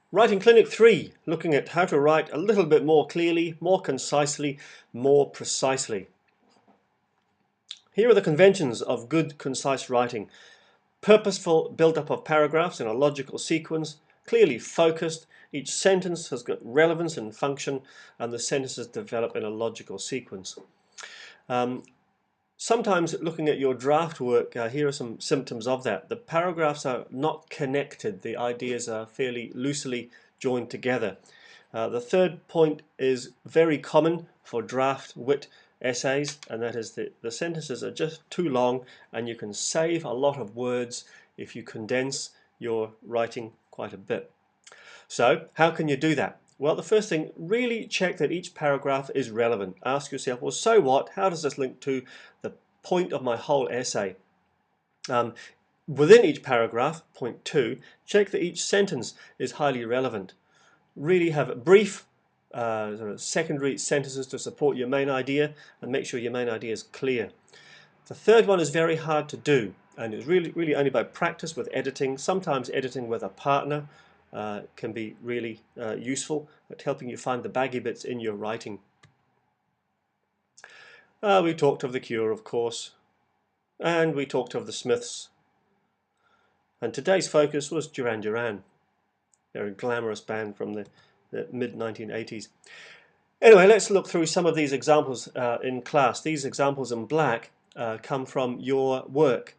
Writing Clinic 3, looking at how to write a little bit more clearly, more concisely, more precisely. Here are the conventions of good, concise writing. Purposeful build-up of paragraphs in a logical sequence, clearly focused, each sentence has got relevance and function, and the sentences develop in a logical sequence. Sometimes looking at your draft work, here are some symptoms of that. The paragraphs are not connected. The ideas are fairly loosely joined together. The third point is very common for draft wit essays, and that is that the sentences are just too long, and you can save a lot of words if you condense your writing quite a bit. So how can you do that? Well, the first thing, really check that each paragraph is relevant. Ask yourself, well, so what? How does this link to the point of my whole essay? Within each paragraph, point 2, check that each sentence is highly relevant. Really have brief sort of secondary sentences to support your main idea, and make sure your main idea is clear. The third one is very hard to do, and it's really only by practice with editing. Sometimes editing with a partner can be really useful at helping you find the baggy bits in your writing. We talked of The Cure, of course, and we talked of the Smiths. And today's focus was Duran Duran. They're a glamorous band from the mid-1980s. Anyway, let's look through some of these examples in class. These examples in black come from your work.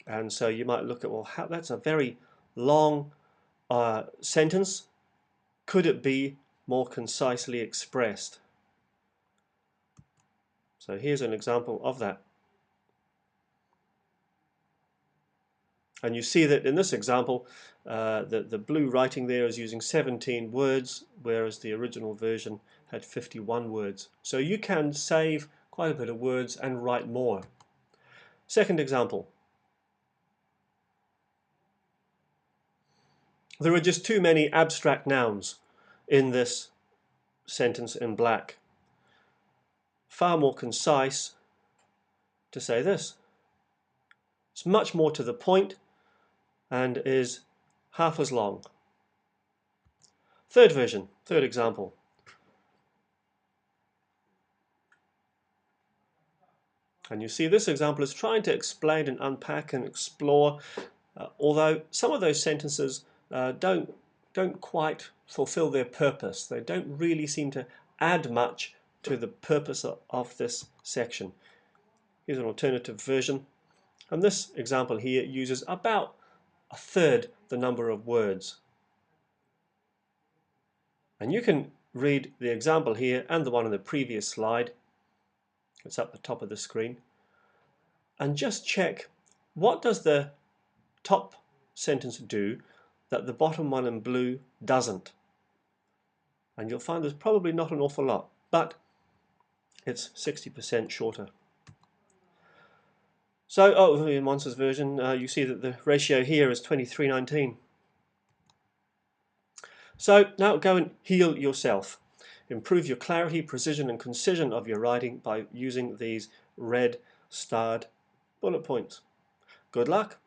And so you might look at, well, that's a very long sentence. Could it be more concisely expressed? So here's an example of that. And you see that in this example, the blue writing there is using 17 words, whereas the original version had 51 words. So you can save quite a bit of words and write more. Second example. There are just too many abstract nouns in this sentence in black. Far more concise to say this. It's much more to the point and is half as long. Third version, third example. And you see this example is trying to explain and unpack and explore, although some of those sentences don't quite fulfill their purpose. They don't really seem to add much to the purpose of this section. Here's an alternative version. And this example here uses about a third the number of words. And you can read the example here and the one on the previous slide. It's up the top of the screen. And just check, what does the top sentence do that the bottom one in blue doesn't? And you'll find there's probably not an awful lot, but it's 60% shorter. So, in Monster's version, you see that the ratio here is 23:19. So now go and heal yourself. Improve your clarity, precision and concision of your writing by using these red starred bullet points. Good luck.